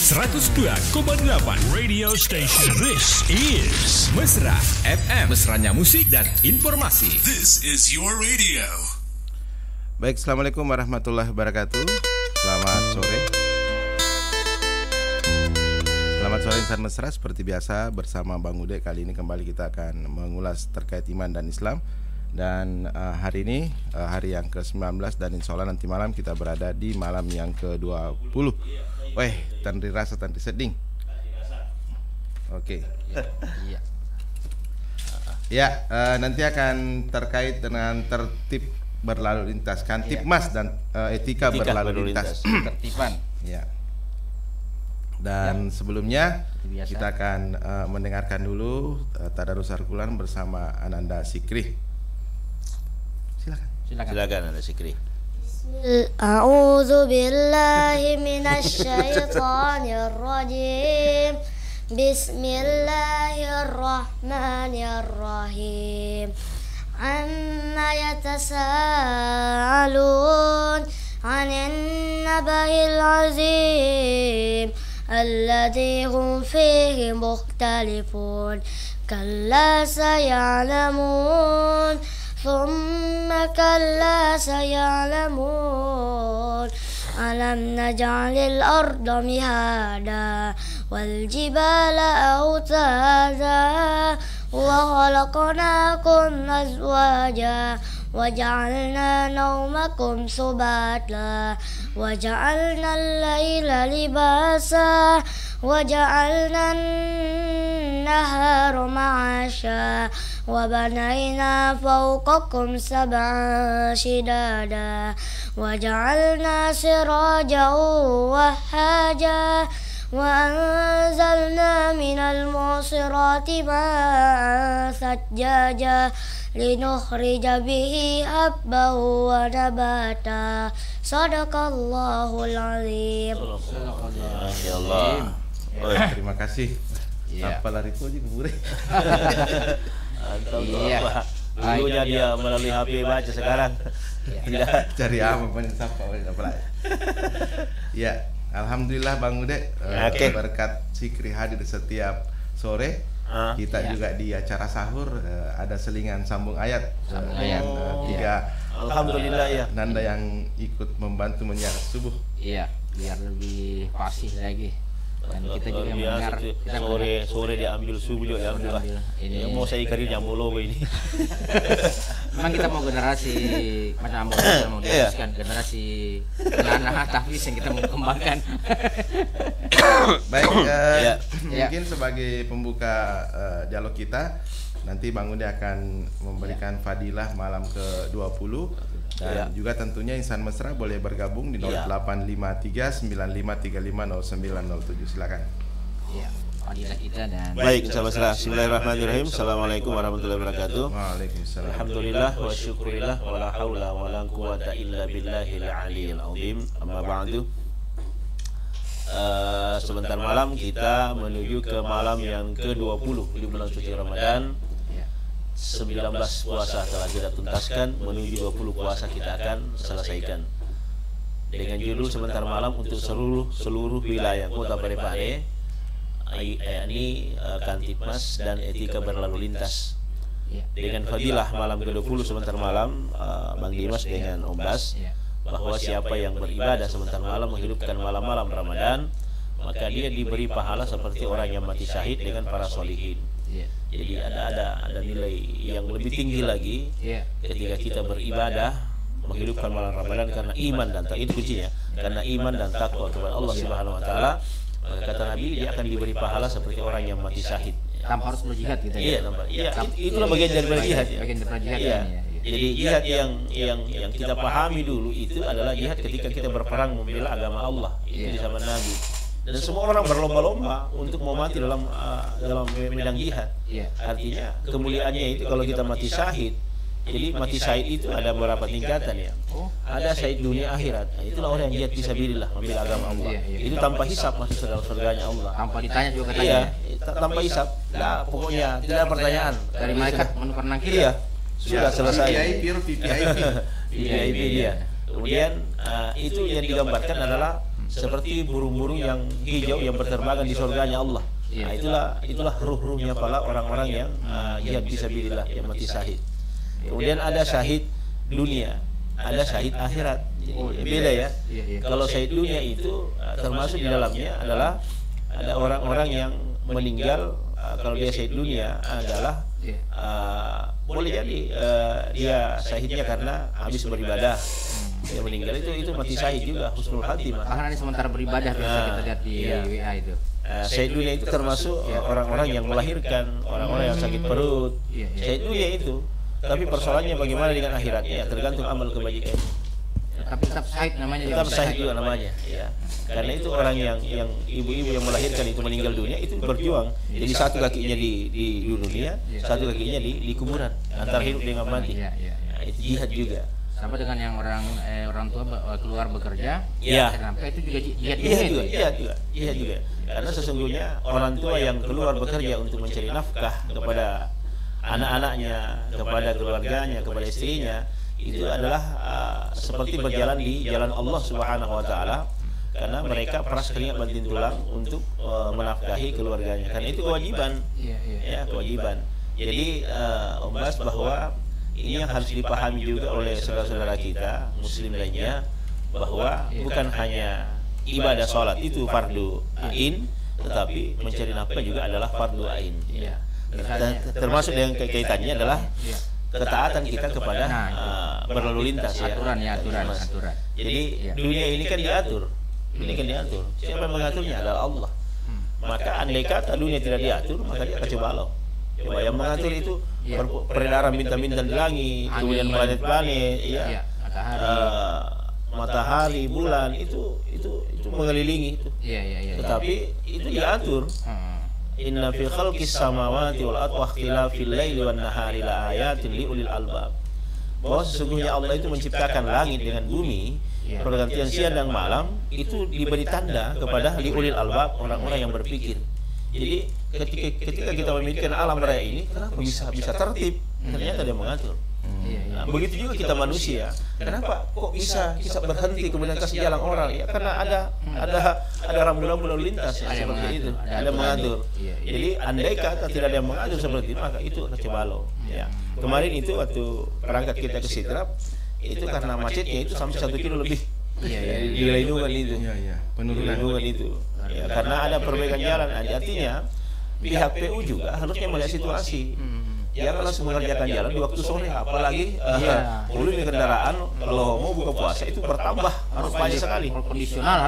102,8 Radio Station. This is Mesra FM. Mesranya musik dan informasi. This is your radio. Baik, assalamualaikum warahmatullahi wabarakatuh. Selamat sore. Selamat sore insan mesra. Seperti biasa bersama Bang Ude. Kali ini kembali kita akan mengulas terkait iman dan Islam. Dan hari ini hari yang ke-19 dan insya Allah nanti malam kita berada di malam yang ke-20. Weh, tandri rasa tandri seding. Oke. Ya, nanti akan terkait dengan tertib berlalu lintas, Kantipmas dan etika berlalu lintas. Ketertiban. Ya. Dan sebelumnya kita akan mendengarkan dulu Tadarus Al-Quran bersama Ananda Sikri. Silakan Ananda Sikri. A'udzu billahi minasy syaithanir rajim. Bismillahirrahmanirrahim. Amma yatasaalun 'anil naba'il 'azim alladzi hum fihi mukhtalifun. Kalla saya'lamun ثم كلا سيعلمون ألم نجعل الأرض مهادا والجبال أوتادا وخلقناكم أزواجا وجعلنا نومكم سباتا وجعلنا الليل لباسا وجعلنا النهار معاشا وبنينا فوقكم سبعا شدادا وجعلنا سراجا وهاجا وأنزلنا من المعصرات ماء ثجاجا لنخرج به حبا ونباتا صدق الله العظيم. Masya Allah. Terima kasih. Apa lari itu aja keburu. Iya. Dulunya dia melalui HP baca sekarang. Cari apa penyesapa apa. Ya, alhamdulillah Bang Ude. Berkat Sikri hadir setiap sore. Kita juga di acara sahur ada selingan sambung ayat. Tiga. Alhamdulillah ya. Nanda yang ikut membantu menyiar subuh. Iya, biar lebih fasih lagi. Dan kita juga mendengar sore diambil subuh juga alhamdulillah. Ini mau saya ikarin yang logo ini. Memang kita mau generasi macam kita mau diteruskan generasi anak tahfiz yang kita mau kembangkan. Baik, mungkin sebagai pembuka dialog kita nanti Bang Ude akan memberikan fadilah malam ke-20 dan juga tentunya insan mesra boleh bergabung di 085395350907. Silakan. Iya, fadilah kita dan baik insan mesra. Bismillahirrahmanirrahim. Assalamualaikum warahmatullahi wabarakatuh. Waalaikumsalam. Alhamdulillah wa syukurillah wa la haula wa la quwata illa billahil aliyyil azim. Amma ba'du. Sebentar malam kita menuju ke malam yang ke-20 di bulan suci Ramadan. 19 puasa telah kita tuntaskan, menuju 20 puasa kita akan selesaikan. Dengan judul sebentar malam untuk seluruh wilayah Kota Parepare, yakni Kantipmas dan etika berlalu lintas. Dengan fadilah malam ke-20 sebentar malam, Bang Dimas dengan Om Bas, bahwa siapa yang beribadah sebentar malam menghidupkan malam-malam Ramadan, maka dia diberi pahala seperti orang yang mati syahid dengan para sholihin. Jadi ada nilai yang lebih tinggi lagi ketika kita beribadah menghidupkan malam Ramadan karena iman dan takwa. Itu kuncinya, karena iman dan takwa kepada Allah Subhanahu wa taala. Kata Nabi, dia akan diberi pahala seperti orang yang mati syahid. Tanpa harus berjihad gitu ya. Iya, itulah bagian dari jihad ya. Bagian dari jihad ya. ya. Jadi jihad yang kita pahami dulu itu adalah jihad ketika kita berperang membela agama Allah. Itu di zaman Nabi. Dan semua orang berlomba-lomba untuk mau mati dalam medan jihad. Artinya kemuliaannya itu kalau kita mati syahid. Jadi mati syahid itu ada beberapa tingkatan ya. Ada syahid dunia akhirat. Nah, itulah orang yang jihad fisabilillah membela agama Allah. Itu tanpa hisab masuk dalam surganya Allah. Tanpa ditanya juga katanya. Tanpa hisab. Nah, pokoknya tidak ada pertanyaan. Dari malaikat menukar nangkir. Sudah selesai. VIP dia. Kemudian itu yang digambarkan adalah seperti burung-burung yang hijau yang berterbangan di surganya Allah. Nah, itulah ruh-ruhnya para orang-orang yang jihad fisabilillah, yang mati syahid. Kemudian ada syahid dunia, ada syahid akhirat. Beda ya. Kalau syahid dunia itu termasuk di dalamnya adalah ada orang-orang yang meninggal. Kalau dia syahid dunia adalah boleh jadi dia syahidnya karena habis beribadah. Dia meninggal itu mati syahid juga, husnul khatimah. Bahkan ada sementara beribadah biasa kita lihat di WA itu. Syahid dunia itu termasuk orang-orang yang melahirkan, orang-orang yang sakit perut. Syahid dunia itu. Tapi persoalannya bagaimana dengan akhiratnya, tergantung amal kebajikan. Tapi tetap syahid namanya. Tetap syahid juga namanya, ya. Karena itu orang yang ibu-ibu yang melahirkan itu meninggal dunia itu berjuang. Jadi satu kakinya di dunia, satu kakinya di kuburan, antara hidup dengan mati. Nah, itu jihad juga. Sama dengan yang orang tua keluar bekerja, kenapa itu juga jihad juga. Karena sesungguhnya orang tua yang keluar bekerja untuk mencari nafkah kepada anak-anaknya, kepada keluarganya, kepada istrinya, itu adalah seperti berjalan di jalan Allah Subhanahu wa taala, karena mereka peras keringat banting tulang untuk menafkahi keluarganya. Karena itu kewajiban. Ya, kewajiban. Jadi Om Bas, bahwa ini yang harus dipahami juga oleh saudara-saudara kita muslim lainnya, bahwa bukan hanya ibadah sholat itu fardu ain, tetapi mencari nafkah juga adalah fardu ain. Termasuk dengan kaitannya adalah ketaatan kita kepada berlalu lintas, aturan. Jadi dunia ini kan diatur. Siapa yang mengaturnya? Adalah Allah. Maka andai kata dunia tidak diatur, maka dia kacau balau. Coba yang mengatur itu peredaran bintang-bintang di langit, kemudian planet-planet, matahari, bulan, itu mengelilingi itu. Tetapi itu diatur. Inna fi khalqis samawati wal ardi wa ikhtilafil laili wan nahari la ayatin liulil albab. Bahwa sesungguhnya Allah itu menciptakan langit dengan bumi, pergantian siang dan malam, itu diberi tanda kepada liulil albab, orang-orang yang berpikir. Jadi ketika kita memikirkan alam raya ini, kenapa bisa tertib? Ternyata dia mengatur. Nah, begitu juga kita manusia. Kenapa kok bisa berhenti kemudian kasih jalan orang? Ya karena ada rambu-rambu lalu lintas seperti itu. Ada mengatur. Jadi andai kata tidak ada yang mengatur seperti itu, maka itu kacau balau. Ya. Kemarin itu waktu berangkat kita ke Sidrap, itu karena macetnya itu sampai 1 kilo lebih. Di lindungan itu. Penurunan itu. Ya, karena ada perbaikan jalan. Artinya pihak PU juga harusnya melihat situasi. Jangan langsung mengerjakan jalan di waktu sore, apalagi volume kendaraan kalau mau buka puasa itu bertambah, harus banyak sekali. Kondisional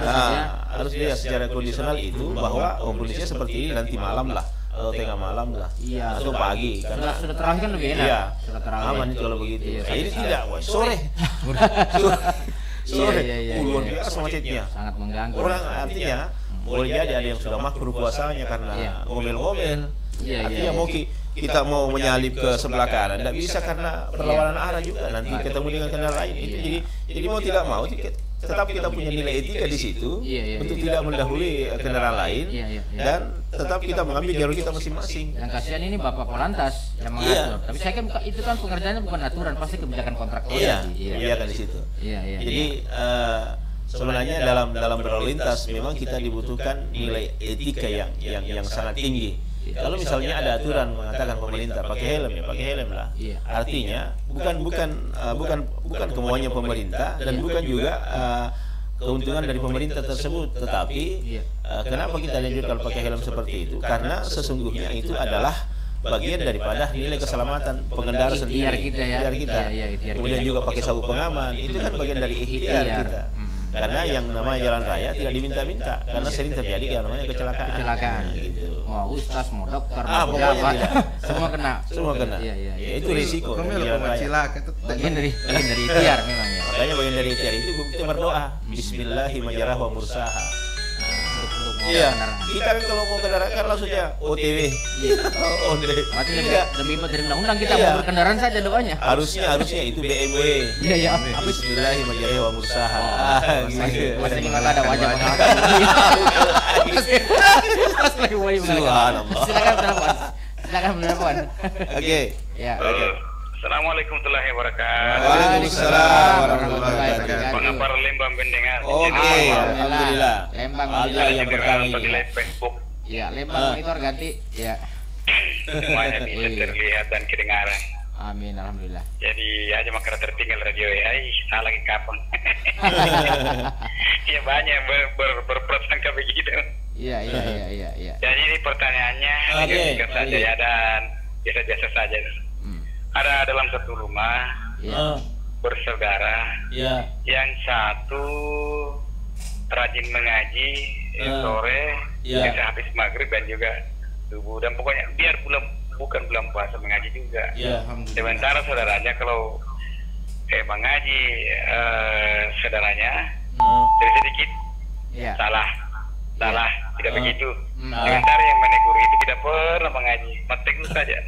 harus lihat secara kondisional itu bahwa kondisinya seperti ini nanti malam lah, atau tengah malam lah, atau pagi. Karena sudah terawih kan lebih enak. Aman itu kalau begitu. Ini tidak, sore. Luar biasa macetnya. Sangat mengganggu. Orang artinya boleh jadi ada yang sudah makruh puasanya karena ngomel-ngomel. Artinya kita mau menyalip ke sebelah kanan, tidak bisa karena perlawanan arah juga, nanti ketemu dengan kendaraan lain. Itu jadi mau tidak mau tetap kita punya nilai etika di situ untuk tidak mendahului kendaraan lain, dan tetap kita mengambil jalur kita masing-masing. Yang kasihan ini Bapak Polantas yang mengatur. Tapi saya kan itu kan pengerjaannya bukan aturan, pasti kebijakan kontrak. Kebijakan di situ. Jadi sebenarnya dalam berlalu lintas memang kita dibutuhkan nilai etika yang sangat tinggi. Kalau misalnya ada aturan mengatakan pemerintah pakai helm, ya pakai helm lah. Artinya bukan kemauannya pemerintah dan bukan juga keuntungan dari pemerintah tersebut, tetapi kenapa kita dianjurkan pakai helm seperti itu? Karena sesungguhnya itu adalah bagian daripada nilai keselamatan pengendara sendiri. Ikhtiar kita. Kemudian juga pakai sabuk pengaman, itu kan bagian dari ikhtiar kita. Karena yang namanya jalan raya tidak diminta-minta, karena sering terjadi yang namanya kecelakaan. Gitu. Mau ustaz, mau dokter, mau apa, semua kena. Itu risiko. Bagian dari ikhtiar memang ya. Makanya bagian dari ikhtiar itu kita berdoa, Bismillahirrahmanirrahim wa mursaha. Kita kan kalau mau kendaraan kan langsung aja OTW. Artinya lebih dari undang-undang kita mau berkendaraan saja doanya. Harusnya itu BMW. Bismillahirrahmanirrahim wa mursaha. Masih ada wajah mengaku. Subhanallah. Silakan menelpon. Oke. Ya. Assalamualaikum warahmatullahi wabarakatuh. Waalaikumsalam warahmatullahi wabarakatuh. Bang lapar Lembang pendengar. Oke, alhamdulillah. Lembang Alhamdulillah yang pertama di ini. Facebook Iya, Lembang monitor ganti. Ya. semuanya bisa Iya. terlihat dan kedengaran. Amin, alhamdulillah. Jadi aja makanya tertinggal radio ya. Salah lagi kapan? Ya banyak yang berprasangka begitu. Iya. Jadi ini pertanyaannya Oke, singkat saja oke. ya dan biasa-biasa saja. Ada dalam satu rumah Iya. bersaudara Ya. yang satu rajin mengaji sore Ya. bisa habis maghrib dan juga subuh dan pokoknya biar bukan bulan puasa mengaji juga. Ya. Sementara saudaranya kalau mengaji saudaranya dari sedikit Iya. salah tidak begitu. Nah. Sementara yang menegur itu tidak pernah mengaji, mentegur saja.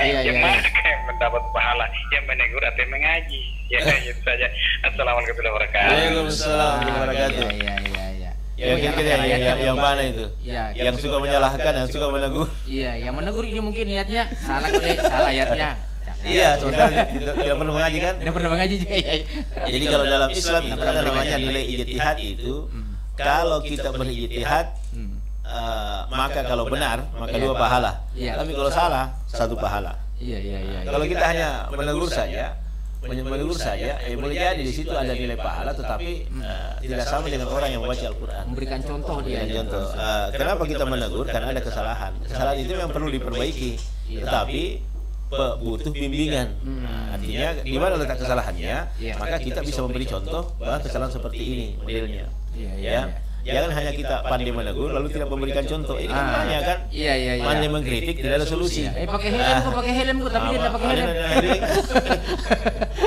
Iya. Yang mana yang mendapat pahala, yang menegur atau yang mengaji. Ya itu saja. Assalamualaikum warahmatullahi wabarakatuh. Waalaikumsalam warahmatullahi wabarakatuh. Iya. Ya, mungkin yang mana itu? Iya. Yang suka menyalahkan, yang suka menegur. Iya, yang menegur ini mungkin niatnya salah ayatnya. Iya, sebenarnya tidak perlu mengaji kan? Tidak pernah mengaji juga. Iya. Jadi kalau dalam Islam itu ada namanya nilai ijtihad itu. Kalau kita berijtihad, maka kalau benar maka 2 pahala. Iya. Tapi kalau salah 1 pahala. Iya. Kalau kita hanya menegur saja, boleh jadi di situ ada nilai pahala, tetapi tidak sama dengan orang yang membaca Al-Quran. Memberikan contoh dia. Memberikan contoh. Kenapa kita menegur? Karena ada kesalahan. Kesalahan itu yang perlu diperbaiki, tetapi butuh bimbingan. Artinya di mana letak kesalahannya, maka kita bisa memberi contoh bahwa kesalahan seperti ini modelnya. Ya. Jangan hanya kita pandai menegur lalu tidak memberikan contoh. Ini kan banyak kan? Iya. Pandai mengkritik tidak ada solusi. Pakai helm kok, tapi dia tidak pakai helm.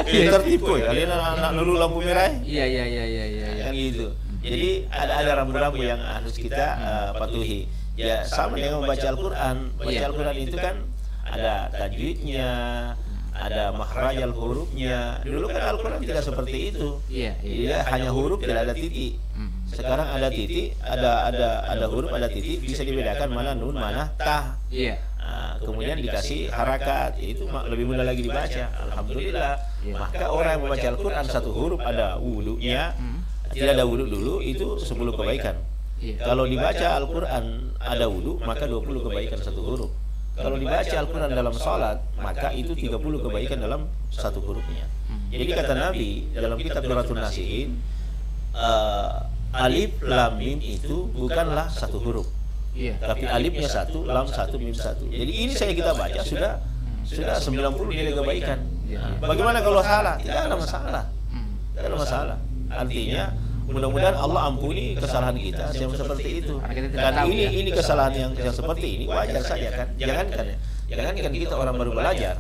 Ini tertipu ya. Kalian anak dulu lampu merah. Iya. Kan gitu. Jadi ada rambu-rambu yang harus kita patuhi. Ya sama dengan membaca Al-Quran. Baca Al-Quran itu kan ada tajwidnya, ada makhrajal hurufnya. Dulu kan Al-Quran tidak seperti itu. Iya, hanya huruf tidak ada titik. Sekarang ada titik, ada huruf, ada titik, bisa dibedakan mana nun, mana ta. Iya. Kemudian dikasih harakat, itu lebih mudah lagi dibaca. Alhamdulillah. Maka orang yang membaca Al-Quran 1 huruf ada wudunya, tidak ada wudu dulu itu 10 kebaikan. Kalau dibaca Al-Quran ada wudu, maka 20 kebaikan 1 huruf. Kalau dibaca Al-Quran dalam salat, maka itu 30 kebaikan dalam 1 hurufnya. Jadi kata Nabi dalam kitab Duratun Nasihin, alif lam mim itu bukanlah 1 huruf. Tapi alifnya 1, lam 1, mim 1. Jadi ini saya kita baca sudah 90 nilai kebaikan. Bagaimana kalau salah? Tidak ada masalah. Tidak ada masalah. Artinya mudah-mudahan Allah ampuni kesalahan kita yang seperti itu. Dan ini kesalahan yang seperti ini wajar saja kan. Jangankan kita orang baru belajar,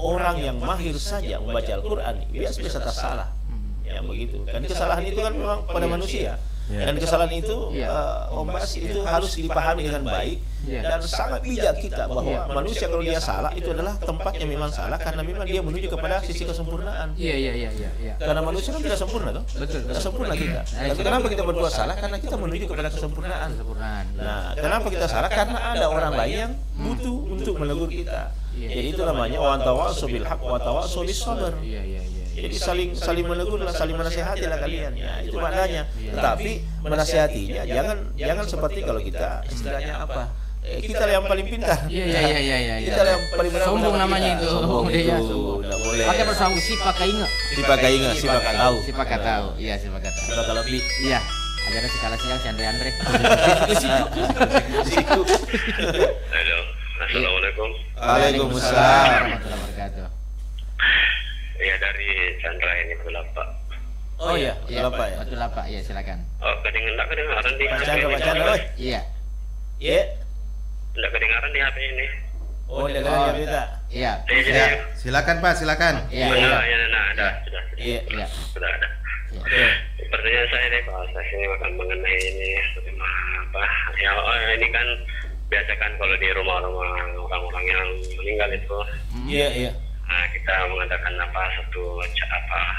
orang yang mahir saja membaca Al-Quran biasa tak salah. Ya begitu. Dan kesalahan itu kan memang pada manusia. Dan kesalahan itu Om Bas itu harus dipahami dengan baik dan sangat bijak kita bahwa manusia kalau dia salah itu adalah tempatnya memang salah karena memang dia menuju kepada sisi kesempurnaan. Iya. Karena manusia kan tidak sempurna toh? Betul. Tidak sempurna kita. Tapi kenapa kita berbuat salah? Karena kita menuju kepada kesempurnaan. Nah, kenapa kita salah? Karena ada orang lain yang butuh untuk menegur kita. Jadi itu namanya wa tawassaw bil haqq wa tawassaw bis sabr. Jadi saling menegurlah, saling menasihatilah kalian. Ya, itu maknanya. Tetapi menasihatinya jangan seperti kalau kita istilahnya apa? Kita yang paling pintar. Iya. Kita yang paling benar. Sombong namanya itu. Sombong Dia itu. sombong. Tidak boleh. Pakai bersambung si pakai ingat. Si pakai tahu. Si pakai tahu. Iya, si pakai tahu. Si pakai lebih. Iya. Ajaran sekala siang si Andre. Siku. Halo, assalamualaikum. Waalaikumsalam. Warahmatullahi wabarakatuh. Ya dari Chandra ini Bulapak. Oh iya, apa ya? Betul apa? Iya, silakan. Oh, kedengaran di Pak HP Chandra, ini. Pak Chandra, oi. Iya. Iya. Enggak kedengaran di HP ini. Oh, dia kan berita. Iya. Jadi Silakan Pak, silakan. Iya. ada, sudah. Iya. Iya. Sudah ada. Oke. Pertanyaan saya nih Pak, saya ini akan mengenai ini apa? Ya, ini kan biasa kan kalau di rumah-rumah orang-orang yang meninggal itu, Iya. nah, kita mengadakan satu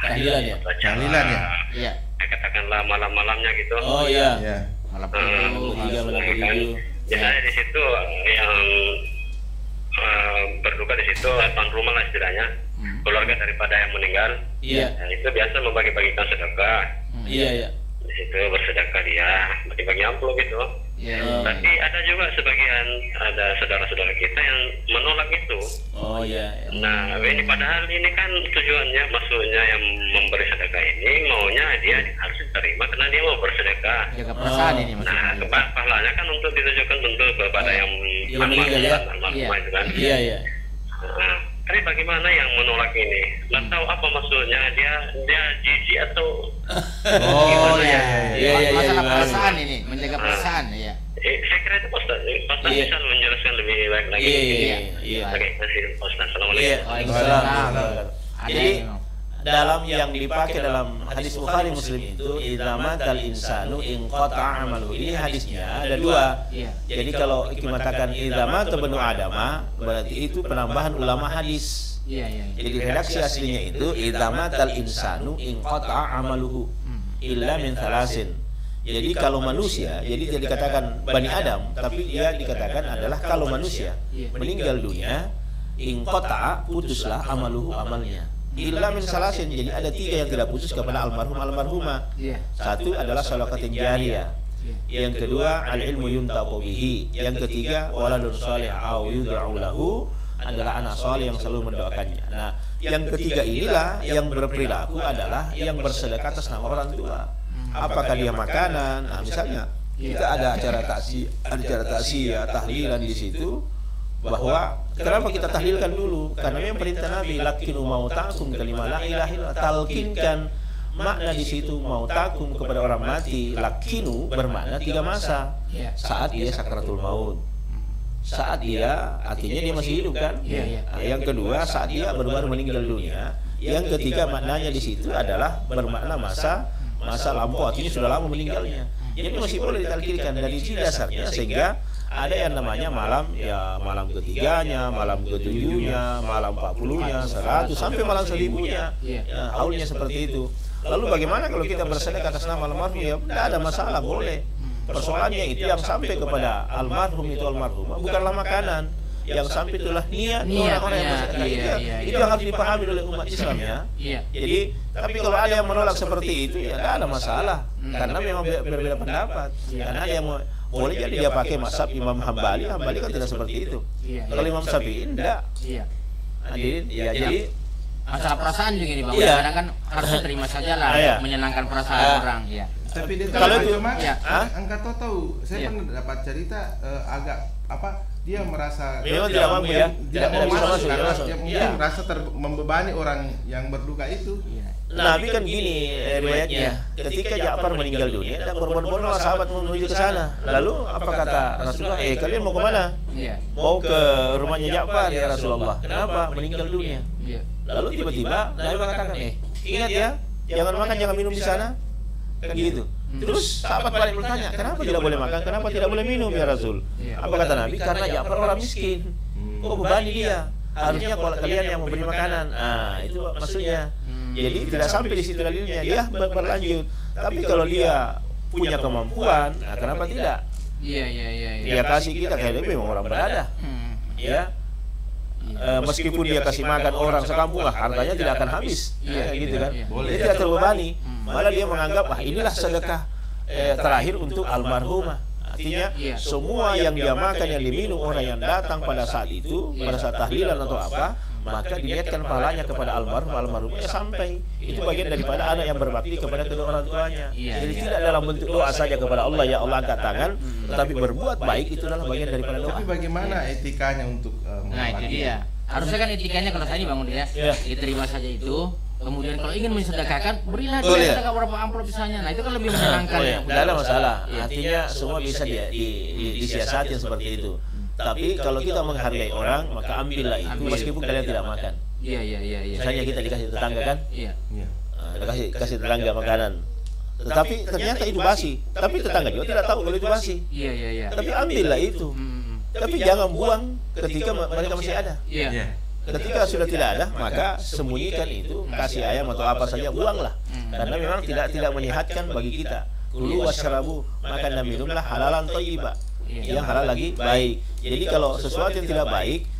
Tahlilan ya? Tahlilan ya? Iya. Katakanlah malam-malamnya gitu. Oh iya. Ya. Malam Malam kan tujuh. biasanya di situ yang berduka di situ tuan rumah lah istilahnya. keluarga daripada yang meninggal. Iya. Nah, itu biasa membagi-bagikan sedekah. Iya, iya. Di situ bersedekah dia, bagi-bagi amplop gitu. Iya. Tapi ada juga sebagian ada saudara-saudara kita yang menolak itu. Oh iya. Nah, ini padahal ini kan tujuannya, maksudnya yang memberi sedekah ini maunya dia harus diterima karena dia mau bersedekah. Jaga perasaan ini Nah, maksudnya. pahalanya kan untuk ditujukan tentu kepada yang meninggal ya. almarhumah itu kan. Iya, iya. Nah, tapi bagaimana yang menolak ini? Nggak tahu apa maksudnya, dia jijik atau Oh iya. Iya, iya, Masalah iya. perasaan ini, menjaga perasaan ya. saya kira itu Ustaz Iya. bisa menjelaskan lebih baik lagi. Iya, iya. Oke, kasih Ustaz. Iya. Assalamualaikum. Waalaikumsalam. Ada Jadi memang. dalam yang dipakai dalam hadis Bukhari Muslim itu idamatal insanu in qata'a amalu. Ini hadisnya ada dua. Iya. Jadi kalau kita mengatakan idamat benu adama berarti itu penambahan ulama hadis. Iya, iya. Jadi redaksi aslinya itu idamatal insanu in qata'a amaluhu illa min thalasin. Jadi kalau manusia, jadi tidak dikatakan Bani Adam, tapi dia dikatakan adalah kalau manusia meninggal dunia, in qata'a putuslah amaluhu amalnya. Illa min salasin, jadi ada tiga yang tidak putus kepada almarhum almarhumah. Iya. Satu adalah sadaqatin jariyah. Yang kedua al-ilmu yuntaqu bihi. Yang ketiga waladun salih au yud'u lahu, adalah anak saleh yang selalu mendoakannya. Nah, yang ketiga inilah yang berperilaku adalah yang bersedekah atas nama orang tua. Apakah dia makanan? Nah, misalnya kita ada acara taksiyah, tahlilan di situ, bahwa kenapa kita tahlilkan dulu? Karena memang perintah Nabi, lakinu mautakum kalimah la ilaha illallah, talkinkan makna di situ mautakum kepada orang mati. Lakinu bermakna 3 masa. Saat dia sakratul maut, saat dia artinya dia masih hidup kan? Nah, yang kedua saat dia baru meninggal dunia. Yang ketiga maknanya di situ adalah bermakna masa lampau, artinya sudah lama meninggalnya. Jadi masih boleh ditalkirkan dari dasarnya, sehingga ada yang namanya malam ketiganya, malam ketujuhnya, malam 40-nya, 100 sampai malam 1000-nya. Haulnya seperti itu. Lalu bagaimana kalau kita bersedekah atas nama almarhum? Ya tidak ada masalah, boleh. Persoalannya itu yang sampai kepada almarhum itu almarhumah bukanlah makanan, yang sampai itulah niat orang-orang yang bersedekah. Itu yang harus dipahami oleh umat Islam ya. Jadi tapi kalau ada yang menolak seperti itu ya tidak ada masalah, karena memang berbeda pendapat. Karena ada yang boleh jadi dia pakai mazhab Imam Hambali kan tidak seperti itu. Kalau Imam Syafi'i tidak. Jadi masalah perasaan juga nih Bang. Iya. Kadang kan harusnya terima saja lah, menyenangkan perasaan orang. Iya. Tapi dia Kalau itu cuma ya. angkat tahu, saya pernah dapat cerita agak dia merasa memang tidak mampu ya, tidak mau bisa masuk tidak karena masuk. dia mungkin merasa membebani orang yang berduka itu. Nabi kan gini riwayatnya, ketika Ja'far meninggal dunia dan berbondong-bondong sahabat menuju ke sana. Lalu apa kata Rasulullah? Kalian mau kemana? Mau ke rumahnya Ja'far ya Rasulullah. Kenapa? Meninggal dunia. Lalu tiba-tiba Nabi mengatakan, ingat ya, jangan makan, jangan minum di sana. Kan gitu. Terus sahabat balik bertanya, kenapa tidak boleh makan, kenapa tidak boleh minum ya Rasul? Apa kata Nabi? Karena Ja'far orang miskin. Kok bebani dia? Harusnya kalau kalian yang memberi makanan. Itu maksudnya. Jadi tidak sampai di situ dalilnya, dia berlanjut. Tapi kalau dia punya kemampuan, kenapa tidak? Dia kasih kita, kayak dia memang orang berada. Ya. Meskipun dia kasih makan orang sekampung, hartanya tidak akan habis. Gitu kan. Dia tidak terbebani. Malah dia menganggap, inilah sedekah terakhir untuk almarhumah. Artinya semua yang dia makan, yang diminum orang yang datang pada saat itu, pada saat tahlilan atau apa, maka diniatkan pahalanya kepada almarhumnya sampai. Itu bagian daripada anak yang berbakti kepada kedua orang tuanya. Jadi tidak dalam bentuk doa saja kepada Allah, ya Allah angkat tangan, tetapi berbuat baik itu adalah bagian daripada doa. Tapi bagaimana etikanya untuk Nah itu dia. Harusnya kan etikanya kalau saya nih Bang ya, diterima saja itu. Kemudian kalau ingin mensedekahkan, berilah dia sedekah berapa amplop misalnya. Nah itu kan lebih menyenangkan. Tidak ada masalah. Artinya semua bisa disiasati seperti itu. Tapi kalau kita menghargai orang, maka ambillah itu meskipun kalian tidak makan. Misalnya kita dikasih tetangga kan? Kasih tetangga makanan. Tetapi ternyata itu basi. Tapi tetangga juga tidak tahu kalau itu basi. Tapi ambillah itu. Tapi jangan buang ketika mereka masih ada. Ketika sudah tidak ada, maka sembunyikan itu, kasih ayam atau apa saja, buanglah. Karena memang tidak menyehatkan bagi kita. Kulu wasyarabu, makan dan minumlah halalan thayyibah. Yang halal lagi baik. Jadi kalau sesuatu yang tidak baik,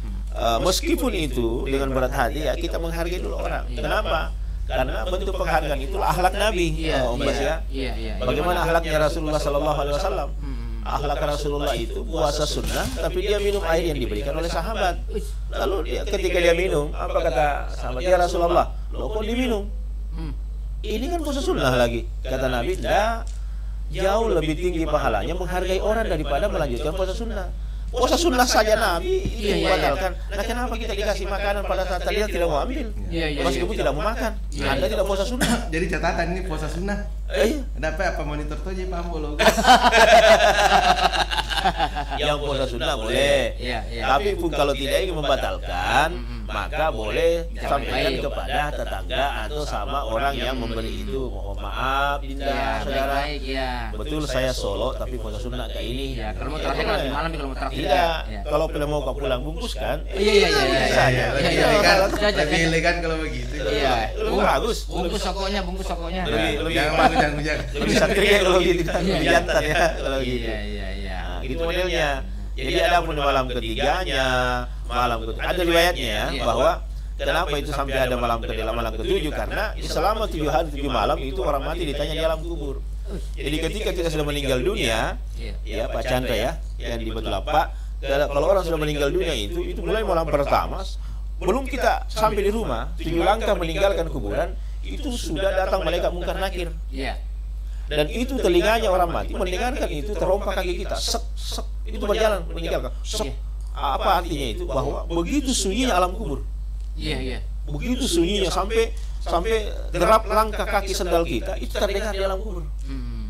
meskipun itu dengan berat hati ya kita menghargai dulu orang. Kenapa? Karena bentuk penghargaan itulah akhlak Nabi. Om Bas ya. Bagaimana akhlaknya Rasulullah Sallallahu Alaihi Wasallam? Akhlak Rasulullah itu puasa sunnah, tapi dia minum air yang diberikan oleh sahabat. Lalu ketika dia minum, apa kata sahabat? Ya Rasulullah, lo kok diminum? Ini kan puasa sunnah lagi. Kata Nabi, tidak, jauh lebih tinggi pahalanya menghargai orang daripada melanjutkan puasa sunnah. Puasa sunnah saja Nabi itu dibatalkan. Nah kenapa kita dikasih makanan pada saat kalian tidak mau ambil? Meskipun tidak mau makan, Anda tidak puasa sunnah. Jadi catatan ini puasa sunnah. Kenapa apa monitor tuh aja paham lo? Yang puasa sunnah boleh, tapi pun kalau tidak ingin membatalkan, maka boleh sampaikan kepada tetangga atau sama orang yang memberi itu. Mohon maaf, Dinda, saudara. Betul saya solo, tapi puasa sunnah kayak ini. Kalau mau terakhir nanti malam, kalau mau terakhir. Tidak, kalau mau kau pulang bungkuskan. Lebih elegan kalau begitu. Lebih bagus. Bungkus sokonya. Lebih satria kalau gitu, lebih jantan ya kalau gitu. Itu modelnya. Jadi ada pun malam ketiganya, ada riwayatnya ya bahwa kenapa itu sampai ada malam ke-7 karena selama 7 hari 7 malam itu orang mati ditanya di alam kubur. Jadi ketika kita sudah meninggal dunia, ya Pak Chandra ya, yang di Batu Lapak, kalau orang sudah meninggal dunia itu mulai malam pertama, belum kita sampai di rumah, 7 langkah meninggalkan kuburan, itu sudah datang malaikat mungkar nakir. Dan itu telinganya orang mati mendengarkan itu terompak kaki kita, sek itu berjalan meninggalkan. Apa artinya itu? Bahwa begitu sunyinya alam kubur. Begitu sunyinya sampai derap langkah kaki sendal kita itu terdengar di alam kubur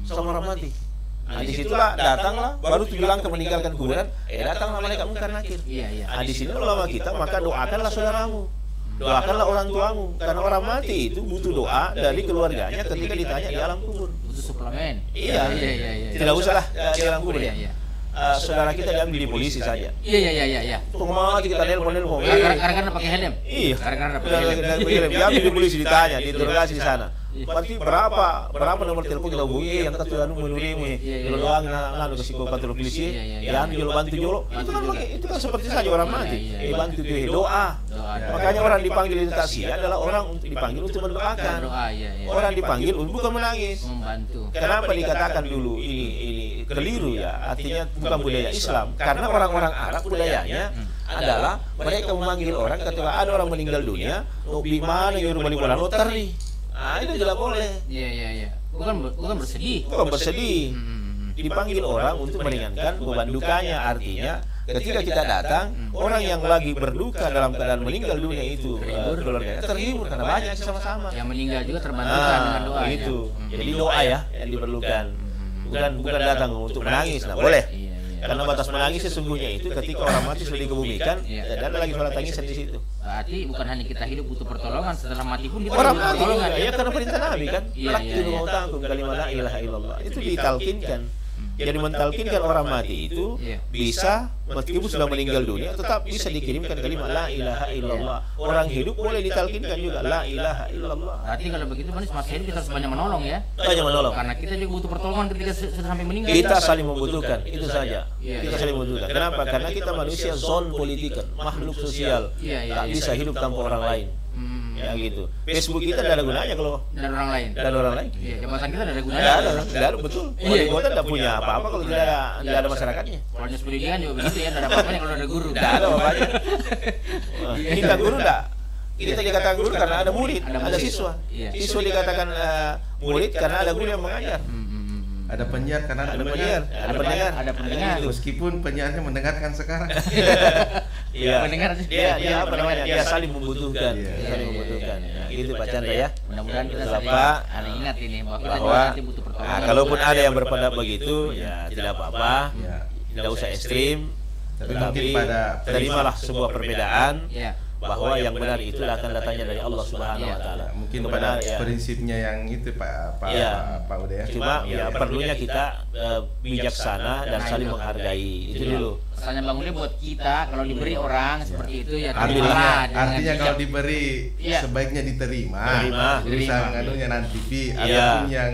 sama orang mati. Nah disitulah datanglah baru 7 langkah meninggalkan kuburan, datanglah malaikat mungkar nakir. Nah di sini ulama kita maka doakanlah saudaramu, doakanlah orang tuamu, karena orang mati itu butuh doa dari keluarganya ketika ditanya di alam kubur. Butuh suplemen. Tidak usahlah di alam kubur ya. Saudara kita diambil di polisi saja. Tunggu kita nelpon. Karena pakai helm. Karena pakai helm. Diambil di polisi ditanya, diinterogasi di sana. Berarti berapa nomor telepon kita hubungi yang kata anu menurimu kalau doang nganu ke psikopatul polisi yang jual bantu jolo itu kan seperti saja orang mati bantu doa. Makanya orang dipanggil di taksi adalah orang untuk dipanggil untuk mendoakan. Orang dipanggil untuk bukan menangis. Kenapa dikatakan dulu ini keliru ya, artinya bukan budaya Islam, karena orang-orang Arab budayanya adalah mereka memanggil orang ketika ada orang meninggal dunia, di mana nyuruh balik bola lotari. Nah itu tidak boleh. Bukan bersedih. Bukan bersedih. Dipanggil orang untuk meringankan beban dukanya. Artinya ketika kita datang, orang yang lagi berduka dalam keadaan meninggal dunia itu keluarganya terhibur karena banyak sama-sama. Yang meninggal juga terbantukan dengan doa. Itu. Jadi doa ya yang diperlukan. Bukan datang untuk menangis. Nah boleh. Karena batas menangis sesungguhnya itu ketika orang mati sudah dikebumikan dan ada lagi sholat tangisan di situ. Berarti bukan hanya kita hidup butuh pertolongan, setelah mati pun kita orang butuh pertolongan. Ya karena perintah Nabi kan. Lakiru mautakum kalimat la ilaha illallah. Itu ditalkinkan. Jadi mentalkinkan orang mati itu bisa meskipun sudah meninggal dunia tetap bisa dikirimkan kalimat la ilaha illallah. Orang hidup boleh ditalkinkan juga la ilaha illallah. Berarti kalau begitu Mas Hedi kita harus banyak menolong ya. Banyak menolong. Karena kita juga butuh pertolongan ketika sudah sampai meninggal. Kita saling membutuhkan, itu saja. Kita saling membutuhkan. Kenapa? Karena kita manusia zon politikan, makhluk sosial. Tak bisa hidup tanpa orang lain. Ya gitu. Facebook kita tidak ada gunanya kalau dan orang lain. Jabatan kita tidak ada gunanya. Tidak ada betul. Wali kota tidak punya apa-apa kalau tidak ada masyarakatnya. Kalau dinas pendidikan juga begitu ya, tidak ada apa-apanya kalau ada guru. Tidak ada apa-apanya. Kita guru tidak. Kita dikatakan guru karena ada murid, ada siswa. Siswa dikatakan murid karena ada guru yang mengajar. Ada penyiar karena ada pendengar. Meskipun penyiarnya mendengarkan sekarang. Pendengar dia saling membutuhkan. Gitu Pak Chandra ya. Mudah-mudahan kita ada ingat ini bahwa kita butuh pertolongan. Kalaupun ada yang berpendapat begitu ya tidak apa-apa. Tidak usah ekstrim. Tetapi terimalah sebuah perbedaan bahwa yang benar itu akan datangnya dari Allah Subhanahu wa taala. mungkin kebenaran, pada ya. prinsipnya yang itu Pak Ude ya. Cuma ya perlunya kita bijaksana dan saling menghargai itu dulu. Pesannya Bang Ude buat kita kalau diberi orang seperti itu ya Artinya terimalah. kalau diberi sebaiknya diterima. Urusan anunya nanti ataupun yang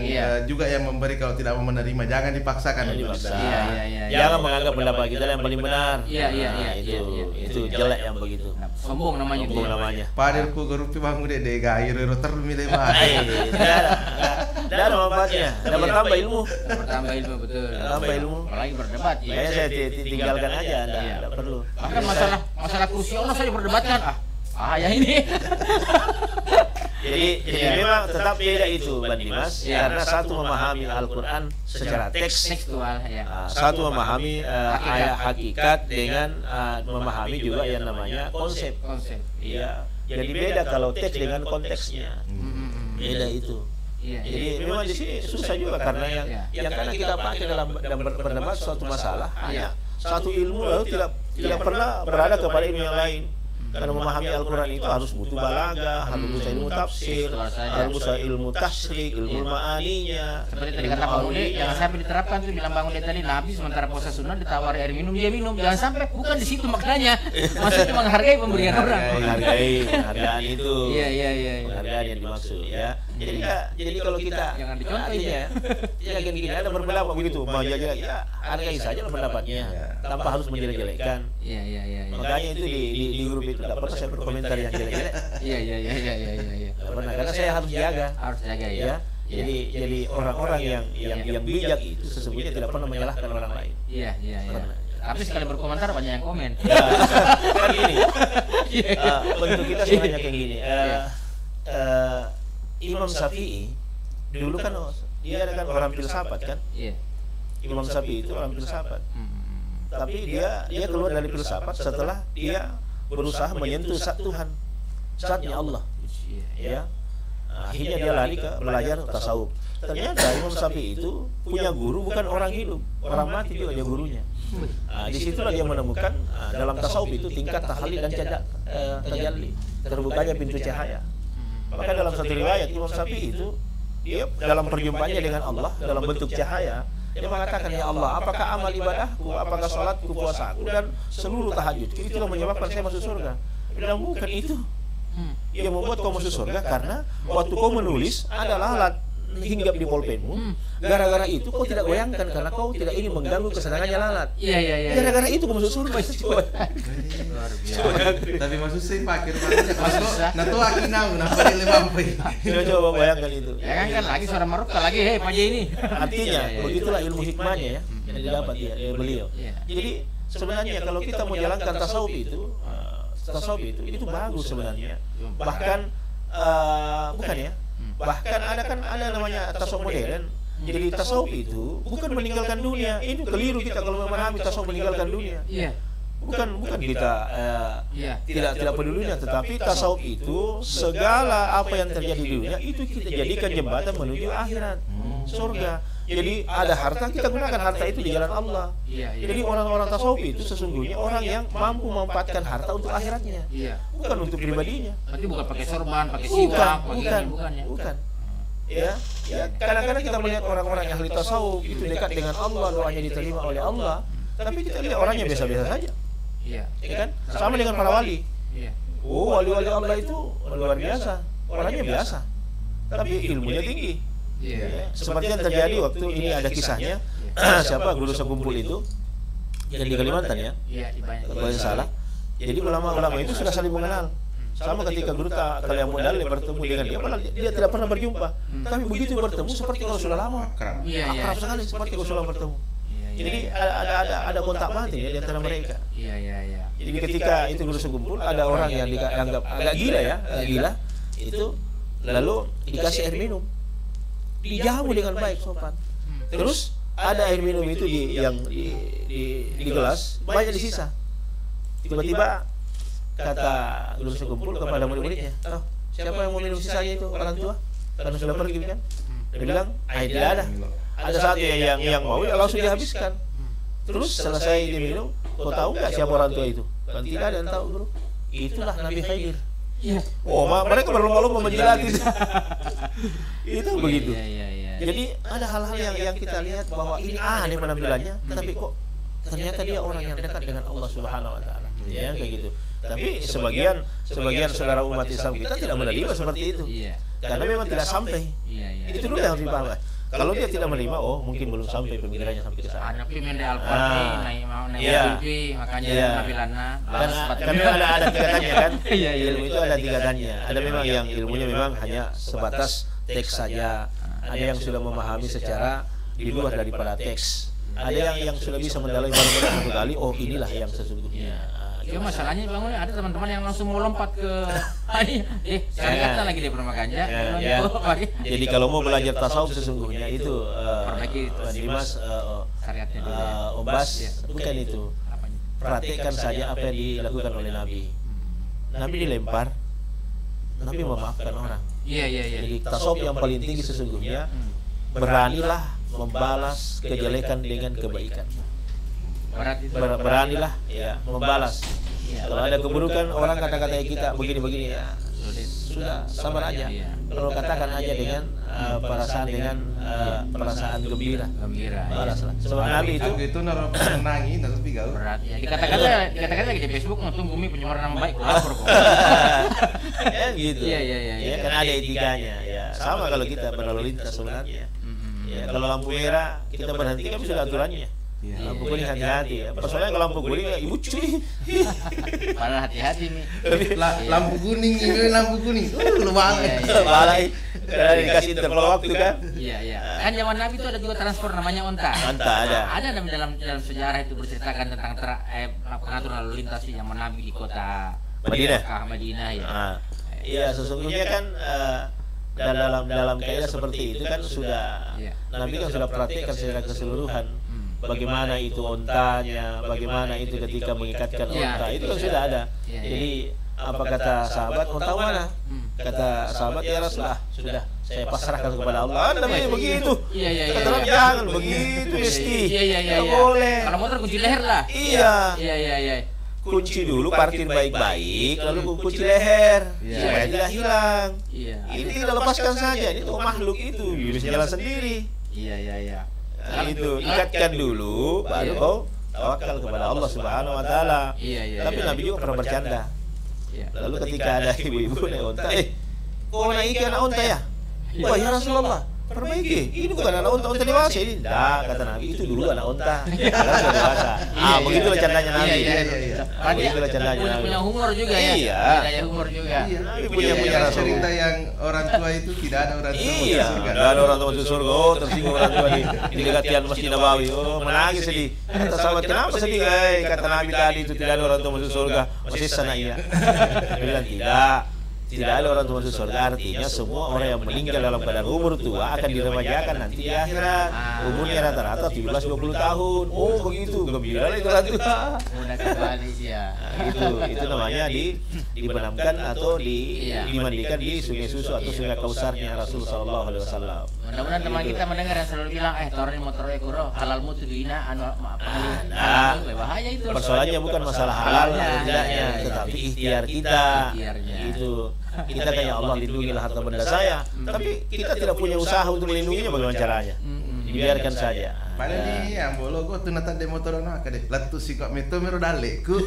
juga yang memberi kalau tidak mau menerima jangan dipaksakan. Jangan menganggap pendapat kita yang paling benar. Itu jelek yang begitu. Sombong namanya itu. Padirku gerupi Bang Ude de gairo termilih mah. Tidak ada manfaatnya. Tidak bertambah ilmu. Bertambah ilmu betul. Bertambah ilmu. Apalagi berdebat ya. Saya tinggalkan aja, tidak perlu. Bahkan masalah krusial saya diperdebatkan. Ya ini. Jadi memang tetap beda itu Bang Dimas, karena satu memahami Al-Quran secara tekstual ya. Satu memahami ayat hakikat dengan memahami juga yang namanya konsep. Iya. Jadi beda kalau teks dengan konteksnya. Beda itu. Jadi memang di sini susah juga karena yang karena kita pakai dalam berdebat suatu masalah hanya satu ilmu lalu tidak pernah berada kepada ilmu yang lain. Karena memahami Al-Quran itu harus butuh balaghah, harus butuh ilmu tafsir, harus butuh ilmu tasyrik, ilmu ma'aninya. Seperti tadi kata Bang Ude, jangan sampai diterapkan tuh bilang Bang Ude tadi, Nabi sementara puasa sunnah ditawari air minum, dia minum. Jangan sampai, bukan di situ maknanya. Maksudnya menghargai pemberian orang. Penghargaan itu. Iya. Penghargaan yang dimaksud ya. Jadi kalau kita jangan dicontoh ya. Gini ada berpendapat begitu, mau jelek ya hargai saja pendapatnya tanpa harus menjelek-jelekkan. Iya. Makanya itu di grup itu tidak pernah saya berkomentar yang jelek-jelek. Iya. Karena saya harus jaga. Ya. Jadi orang-orang yang bijak itu sesungguhnya tidak pernah menyalahkan orang lain. Iya. Tapi sekali berkomentar banyak yang komen. Kan gini. Bentuk kita sebenarnya kayak gini. Imam Syafi'i dulu kan dia kan orang filsafat kan. Imam Syafi'i itu orang filsafat. Tapi dia keluar dari filsafat setelah dia berusaha menyentuh zat Tuhan, zatnya Allah. Ya. Akhirnya dia lari ke belajar tasawuf. Ternyata Imam Syafi'i itu punya guru bukan orang hidup, orang mati juga dia gurunya. Disitulah dia menemukan dalam tasawuf itu tingkat tahalli dan tajalli, terbukanya pintu cahaya. Maka dalam satu riwayat Imam Syafi'i itu dia dalam perjumpaannya dengan Allah dalam bentuk cahaya, dia mengatakan, ya Allah, apakah amal ibadahku, apakah sholatku, puasaku dan seluruh tahajudku itulah menyebabkan saya masuk surga? Dia bilang bukan itu. Yang membuat kau masuk surga karena waktu kau menulis ada lalat hinggap di pulpenmu. Gara-gara itu kau tidak goyangkan karena kau tidak ingin mengganggu kesenangannya lalat. Iya. Gara-gara itu kau masuk surga. Tapi maksud saya pakir masuk. Nah tuh aki nau nampak di lemampai. Coba bayangkan itu. Ya kan lagi suara Maruka lagi, hei Pak ini. Artinya begitulah ilmu hikmahnya ya yang didapat beliau. Jadi sebenarnya kalau kita mau jalankan tasawuf itu bagus sebenarnya. Bahkan bukan ya. Bahkan ada namanya tasawuf modern. Jadi tasawuf itu bukan meninggalkan dunia. Itu keliru kita kalau memahami tasawuf meninggalkan dunia. Bukan kita tidak pedulinya, tetapi tasawuf itu segala apa yang terjadi di dunia itu kita jadikan jembatan menuju akhirat, surga. Jadi ada harta, kita gunakan harta itu di jalan Allah. Jadi orang-orang tasawuf itu sesungguhnya orang yang mampu memanfaatkan harta untuk akhiratnya, bukan untuk pribadinya. Berarti bukan pakai sorban, pakai siwak, bukan. Ya. Kadang-kadang kita melihat orang-orang yang ahli tasawuf itu dekat dengan Allah, doanya diterima oleh Allah, tapi kita lihat orangnya biasa-biasa saja. Ya kan? Sama dengan para wali. Wali-wali Allah itu luar biasa, orangnya biasa, tapi ilmunya tinggi. Seperti yang terjadi waktu ini ada kisahnya, siapa guru sekumpul itu yang di Kalimantan ya, kalau yang salah. Jadi ulama-ulama itu sudah saling mengenal. Sama ketika guru kalian modal bertemu dengan dia, padahal dia tidak pernah berjumpa. Tapi begitu bertemu seperti kalau sudah lama, akrab sekali seperti kalau sudah bertemu. Jadi ada kontak mati ya di antara mereka. Jadi ketika itu guru sekumpul, ada orang yang dianggap agak gila itu lalu dikasih air minum, dijamu dengan baik sopan. Terus ada air minum itu di gelas banyak disisa. Tiba-tiba kata guru sekumpul kepada murid-muridnya, siapa yang mau minum sisanya itu? Orang tua karena sudah pergi kan. Dia bilang, tidak ada. Ada satu yang mau ya langsung dihabiskan. Terus selesai diminum, kau tahu nggak siapa orang tua itu? Kan tidak ada yang tahu guru. Itulah Nabi Khidir. Oh, mereka berlomba-lomba menjilat itu. Itu begitu. Iya. Jadi ada hal-hal yang kita lihat bahwa ini aneh penampilannya, tapi kok ternyata dia orang yang dekat dengan Allah Subhanahu wa taala. Ya, kayak gitu. Tapi sebagian saudara umat Islam kita tidak menerima seperti itu. Karena memang tidak sampai. Itu dulu yang harus dipahami. Kalau dia tidak menerima, oh mungkin belum sampai pemikirannya sampai ke sana. Anak mende al-Fatih, naik mimpi, makanya penampilannya. Kan memang ada tingkatannya kan. Ilmu itu ada tingkatannya. Ada memang yang ilmunya memang hanya sebatas teks saja. Ada yang sudah memahami secara di luar daripada teks. Ada yang sudah bisa mendalami barang-barang kali. Oh inilah yang sesungguhnya. Cuma masalahnya Bang, ada teman-teman yang langsung mau lompat ke saya lagi di Permata Ganja. Jadi kalau mau belajar tasawuf sesungguhnya itu perbaiki Dimas syariatnya dulu. Om Bas bukan itu. Praktekkan saja apa yang dilakukan oleh Nabi. Nabi dilempar, Nabi memaafkan orang. Jadi tasawuf yang paling tinggi sesungguhnya beranilah membalas kejelekan dengan kebaikan. Beranilah membalas. Kalau ada keburukan orang kata-kata kita begini-begini ya sudah sabar aja. Kalau katakan aja dengan perasaan gembira. Balaslah. Sebab Nabi itu naruh menangi tapi gaul. Berat ya. Dikatakan lagi di Facebook nonton bumi pencemaran nama baik lapor kok. Ya gitu. Iya. Kan ada etikanya ya. Sama kalau kita berlalu lintas sebenarnya. Ya, kalau lampu merah kita berhenti kan sudah aturannya. Lampu kuning hati-hati ya. Persoalannya kalau lampu kuning ya ibu cuy. Padahal hati-hati nih. Lampu kuning ini lampu kuning. Lu banget. Balai. Karena dikasih interval waktu kan. Iya. Kan zaman Nabi itu ada juga transport namanya onta. Onta ada. Ada dalam sejarah itu berceritakan tentang pengaturan lalu lintas di zaman Nabi di kota Madinah ya. Iya, sesungguhnya kan dalam kaidah seperti itu kan sudah Nabi kan sudah praktikkan secara keseluruhan. Bagaimana itu ontanya, bagaimana itu ketika mengikatkan onta, itu kan sudah ada. Jadi apa kata sahabat, onta mana? Kata sahabat, ya Rasulullah, sudah saya pasrahkan kepada Allah. Namanya begitu. Kata Nabi, jangan begitu mesti. Tidak boleh. Kalau motor kunci leher lah. Iya. Kunci dulu, parkir baik-baik, lalu kunci leher supaya tidak hilang. Ini tinggal lepaskan saja. Ini tuh makhluk itu bisa jalan sendiri. Iya. Itu ikatkan dulu, baru kau tawakal kepada Allah Subhanahu wa taala. Tapi Nabi juga pernah bercanda. Lalu ketika ada ibu-ibu naik onta, kau naik anak onta ya? Wah ya Rasulullah, perbaiki. Ini bukan anak onta dewasa ini. Dah, kata Nabi, itu dulu anak onta. Sekarang sudah dewasa. Begitulah candanya Nabi. Begitulah candanya Nabi. Punya humor juga ya. Daya humor juga. Nabi punya cerita yang orang tua itu tidak ada orang tua masuk surga. Tidak ada orang tua masuk surga. Oh, tersinggung orang tua di dekatian Masjid Nabawi. Oh, menangis sedih. Kata sahabat, kenapa sedih? Kata Nabi tadi itu tidak ada orang tua masuk surga. Masih sana iya. Dia bilang tidak ada orang tua masuk surga, artinya semua orang yang meninggal dalam keadaan umur tua akan diremajakan nanti di akhirat. Umurnya rata-rata 17-20 tahun. Oh begitu, gembira itu orang tua. Udah kembali dia. Itu namanya dibenamkan atau dimandikan di sungai susu atau sungai Kausarnya Rasulullah sallallahu alaihi wasallam. Mudah-mudahan teman kita mendengar yang selalu bilang taruhin motor kuro halalmu tuh dina bahaya itu. Persoalannya bukan masalah halal tidaknya, tetapi ikhtiar kita. Itu kita kayak Allah lindungilah harta benda saya, tapi kita tidak punya usaha untuk melindunginya. Bagaimana caranya? Dibiarkan saja. Padahal ni yang bolo ko tu nata demo torono akade. Latu si kok meto mero daleku.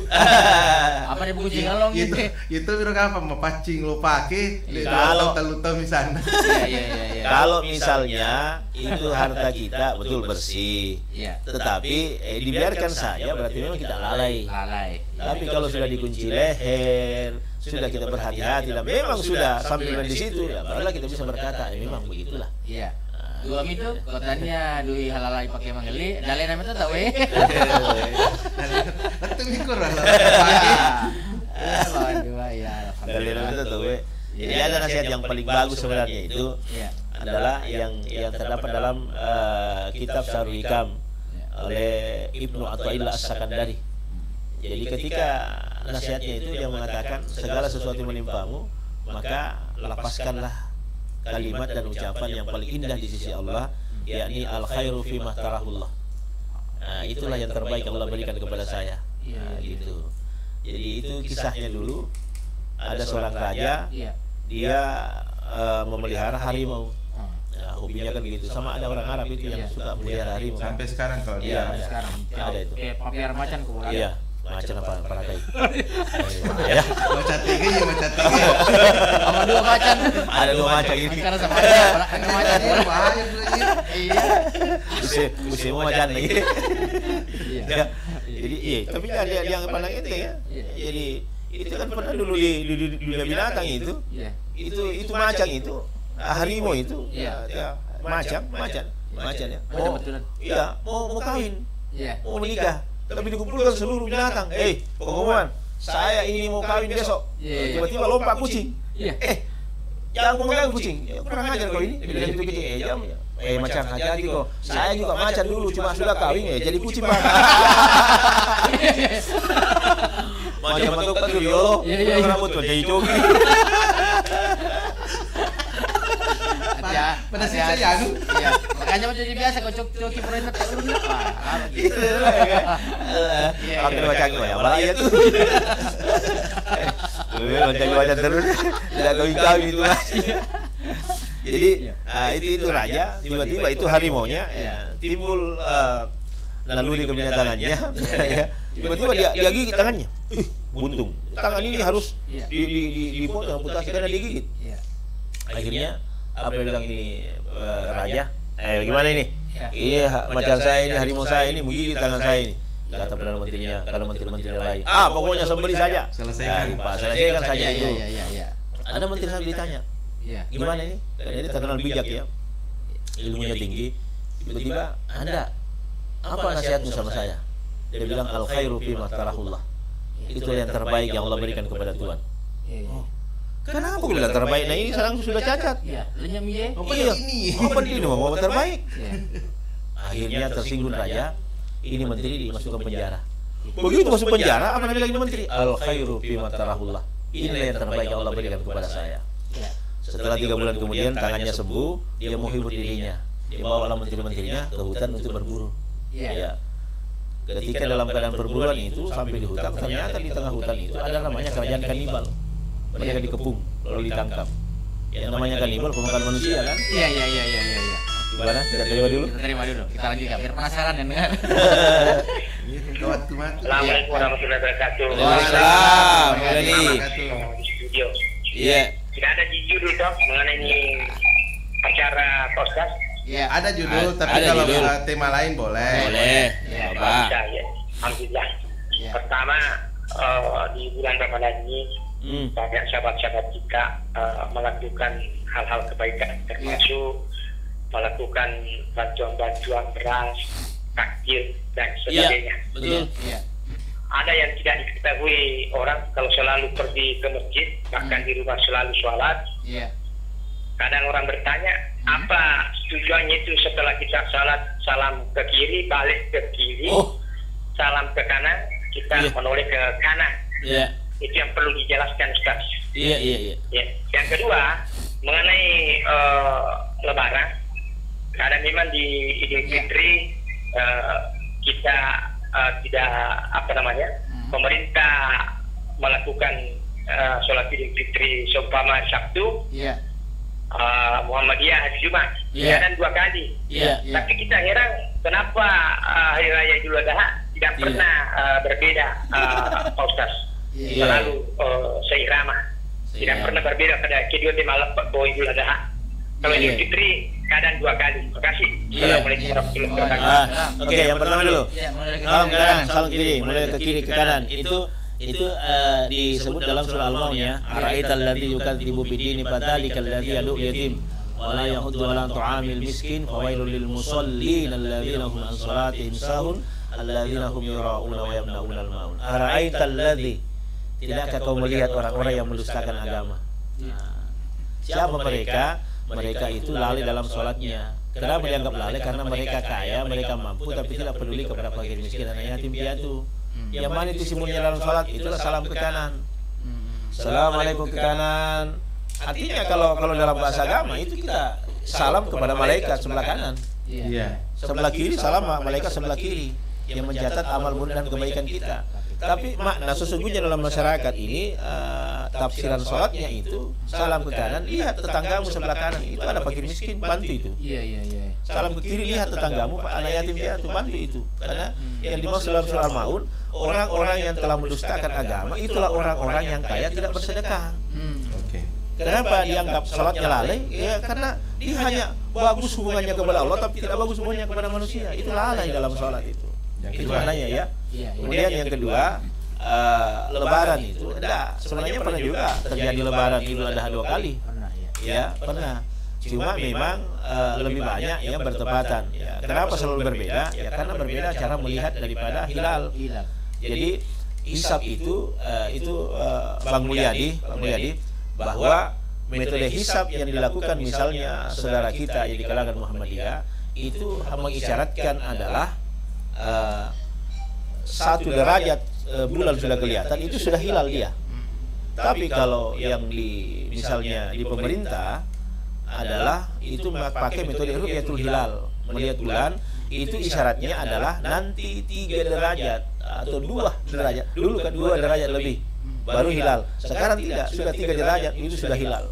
Apa dia buku cingalong gitu. Itu mero apa mau pacing lo pake kalau taluto misalnya. Iya. Kalau misalnya itu harta kita betul bersih. Tetapi dibiarkan saja berarti memang kita lalai. Tapi kalau sudah dikunci leher, sudah kita berhati-hati dan memang sudah sampai di situ, ya barulah kita bisa berkata, memang begitulah. Iya. Dua itu kotanya dui halalai pakai manggeli, dalena itu tak weh. Itu mikir lah. Dua ya. Dalena itu tak weh. Jadi ada nasihat yang paling bagus sebenarnya itu adalah yang terdapat dalam kitab Syarhul Hikam oleh Ibnu Athaillah As-Sakandari. Jadi ketika nasihatnya itu dia mengatakan segala sesuatu yang menimpamu maka lepaskanlah kalimat dan ucapan yang paling indah di sisi Allah, yakni al khairu fi mahtarahullah. Nah, itulah yang terbaik Allah berikan kepada saya. Gitu. Jadi itu kisahnya dulu. ada seorang raja, dia memelihara harimau. Ya, hobinya kan begitu. Sama ada orang Arab itu yang suka memelihara harimau. Sampai sekarang kalau dia sekarang ada itu. Kayak pelihara macan kok. Iya, macan apa paragai. Ya. macan tiga ya macan tiga. Sama 2 macan. Ada 2 macan ini. Karena sama aja macan. Bahaya sebenarnya. Iya. Bisa mau macan lagi. Iya. Ya. Jadi tapi jangan yang pandang enteng ya. Jadi itu kan pernah dulu di dunia binatang itu. Iya. Itu macan itu, harimau itu. Iya. Ya, macan ya. Mau kawin. Iya. Mau menikah. Tapi dikumpulkan seluruh binatang. Pengumuman, saya ini mau kawin besok. Tiba-tiba lompat kucing. Iya. Jangan memegang kucing. Kurang ajar kau ini. Bilang itu kucing. Macan hati-hati kok. Saya juga macan dulu, cuma sudah kawin jadi kucing bang. Macam itu kan dulu yolo. Rambut tuh jadi jogi. Pada sisa ya anu. Iya. Makanya jadi biasa kau coki pernah tak urun apa. Gitu lah kan. Pakai macam itu ya. Bahaya tuh. Macam terus. Tidak kawin itu masih. Jadi itu raja, tiba-tiba itu harimaunya timbul naluri kebinatangannya. Tiba-tiba dia gigit tangannya. Buntung. Tangan ini harus dipotong, amputasi karena digigit. Akhirnya apa yang bilang ini raja? Gimana ini? Ini macan saya ini, harimau saya ini menggigit tangan saya ini. Kata perdana menterinya, kalau menteri-menteri lain. Pokoknya sembeli saja. Selesaikan saja itu. Ada menteri saya ditanya. Gimana ini? Jadi terkenal bijak ya, ilmunya tinggi. Tiba-tiba Anda apa nasihatmu sama saya? Dia bilang al khairu fi ma tarahullah. Itu yang terbaik yang Allah berikan kepada Tuhan. Kenapa aku bilang terbaik? Nah ini sekarang sudah cacat. Lenyam ye. Apa ini mau terbaik? Akhirnya tersinggung raja. Ini menteri dimasukkan penjara. Begitu masuk penjara, apa namanya lagi menteri? Al khairu fi ma tarahullah. Inilah yang terbaik yang Allah berikan kepada saya. Setelah 3 bulan kemudian tangannya sembuh, dia mau hibur dirinya. Dia bawa menteri-menterinya ke hutan untuk berburu. Ketika dalam keadaan perburuan itu sampai di hutan, ternyata di tengah hutan itu ada namanya kerajaan kanibal. Mereka dikepung lalu ditangkap. Yang namanya kanibal pemakan manusia kan? Iya. Gimana? Kita terima dulu. Kita lanjutkan biar penasaran ya dengar. Assalamualaikum warahmatullahi wabarakatuh. Waalaikumsalam. Di studio. Iya. Tidak ada judul dok mengenai ini acara podcast. Iya. Ada judul, tapi ada kalau judul. tema lain boleh. Boleh. Bisa ya. Alhamdulillah. Pertama di bulan Ramadan ini banyak sahabat-sahabat kita melakukan hal-hal kebaikan, termasuk melakukan bantuan-bantuan beras, takjil dan sebagainya. Betul. Ada yang tidak diketahui orang kalau selalu pergi ke masjid, bahkan di rumah selalu sholat. Kadang orang bertanya, apa tujuannya itu setelah kita sholat, salam ke kiri, balik ke kiri, salam ke kanan, kita menoleh ke kanan. Itu yang perlu dijelaskan Ustaz. Iya. Yang kedua, mengenai Lebaran, kadang memang di Idul Fitri kita tidak pemerintah melakukan sholat Idul Fitri seumpama Sabtu, Muhammadiyah hari Jumat, dan 2 kali. Tapi kita heran kenapa hari raya Idul Adha tidak pernah berbeda, Pak Ustaz. Selalu seirama, tidak pernah berbeda pada kedua tema Idul Adha. Kalau Idul Fitri kadang 2 kali. Terima kasih. Assalamualaikum warahmatullahi wabarakatuh. Oke, yang pertama dulu. Salam ke kanan, salam kiri, mulai ke kiri ke kanan. Itu disebut dalam surah Al-Maun ya. Ara'aital ladzi yukadzibu bid-dini fadzalikal ladzi yad'u yatim wa la yahuddu 'ala ta'amil miskin fawailul lil musallin alladzina hum an salatihim sahun alladzina hum yura'una wa yamna'una al-ma'un. Ara'aital ladzi, tidakkah kau melihat orang-orang yang mendustakan agama? Siapa mereka? Mereka itu lalai dalam sholatnya. Kenapa dianggap lalai? Karena mereka kaya, mereka mampu, tapi tidak peduli kepada fakir miskin dan yatim piatu. Yang mana itu simbolnya dalam sholat? Itulah salam ke kanan. Assalamualaikum ke kanan. Artinya kalau dalam bahasa agama itu kita salam kepada malaikat sebelah kanan. Sebelah kiri salam malaikat sebelah kiri yang mencatat amal murid dan kebaikan kita. Tapi makna sesungguhnya dalam masyarakat ini tafsiran sholatnya itu salam ke kanan, lihat tetanggamu sebelah kanan, itu ada fakir miskin, bantu itu. Iya. Salam ke kiri, lihat tetanggamu, anak yatim piatu, bantu itu. Karena yang dimaksud dalam surah Al-Maun, orang-orang yang telah mendustakan agama, itulah orang-orang yang kaya tidak bersedekah. Kenapa dianggap sholatnya lalai? Ya karena dia hanya bagus hubungannya kepada Allah, tapi tidak bagus hubungannya kepada manusia. Itu lalai dalam sholat itu. Itu maknanya ya. Kemudian yang kedua, Lebaran itu, sebenarnya pernah juga terjadi Lebaran Idul Adha 2 kali. Ya pernah. Cuma memang lebih banyak yang bertepatan. Ya, kenapa selalu berbeda? Ya karena berbeda cara melihat daripada hilal. Jadi hisab itu Bang Mulyadi, bahwa metode hisab yang dilakukan misalnya saudara kita yang di kalangan Muhammadiyah itu mengisyaratkan adalah 1 derajat bulan sudah kelihatan, itu sudah hilal dia. Tapi kalau yang misalnya di pemerintah adalah itu pakai metode ru'yatul hilal, melihat bulan itu isyaratnya adalah nanti 3 derajat atau 2 derajat. Dulu kan 2 derajat lebih baru hilal. Sekarang tidak, sudah 3 derajat itu sudah hilal.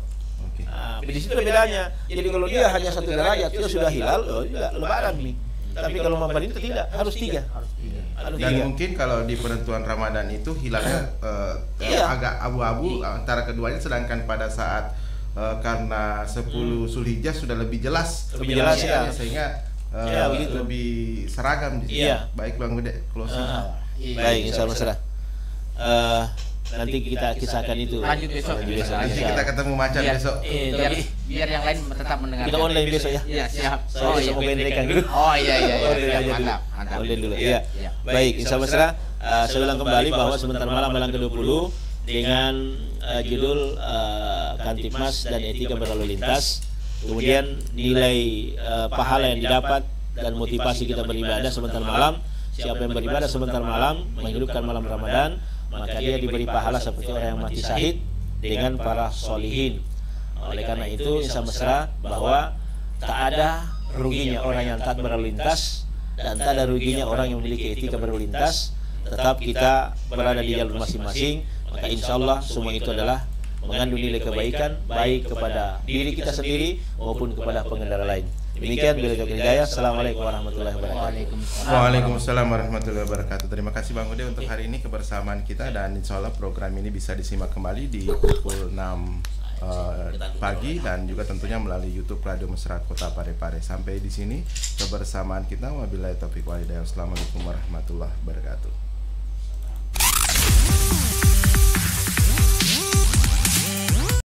Di situ bedanya. Jadi kalau dia hanya 1 derajat itu sudah hilal, Lebaran nih. Tapi kalau pemerintah tidak, harus 3. Dan mungkin kalau di penentuan Ramadan itu hilalnya agak abu-abu antara keduanya, sedangkan pada saat karena 10 Zulhijjah sudah lebih jelas ya. Sehingga lebih seragam di sini. Baik Bang Bude, closing. Baik, insyaallah serah. Nanti kita kisahkan itu. Lanjut besok. Nanti kita ketemu Macan besok. Biar yang lain tetap mendengar. Kita online besok ya. Iya, siap. Saya mau pendekan dulu. Oh iya. Mantap. Online dulu. Iya. Baik, insyaallah serah. Saya ulang kembali bahwa sebentar malam ke-20 dengan judul Kantipmas dan Etika Berlalu Lintas. Kemudian nilai pahala yang didapat dan motivasi kita beribadah sebentar malam. Siapa yang beribadah sebentar malam menghidupkan malam Ramadan, maka dia diberi pahala seperti orang yang mati syahid dengan para solihin. Oleh karena itu, insya mesra bahwa tak ada ruginya orang yang taat berlalu lintas dan tak ada ruginya orang yang memiliki etika berlalu lintas. Tetap kita berada di jalur masing-masing, maka insya Allah semua itu adalah mengandung nilai kebaikan baik kepada diri kita sendiri maupun kepada pengendara lain. Demikian bila taufiq hidayah. Assalamualaikum warahmatullahi wabarakatuh. Waalaikumsalam warahmatullahi wabarakatuh. Terima kasih Bang Ude untuk hari ini kebersamaan kita, dan insya Allah program ini bisa disimak kembali di pukul 6 pagi dan juga tentunya melalui YouTube Radio Mesra Kota Parepare. Sampai di sini kebersamaan kita. Wabillahi taufiq wal hidayah. Wassalamualaikum warahmatullahi wabarakatuh.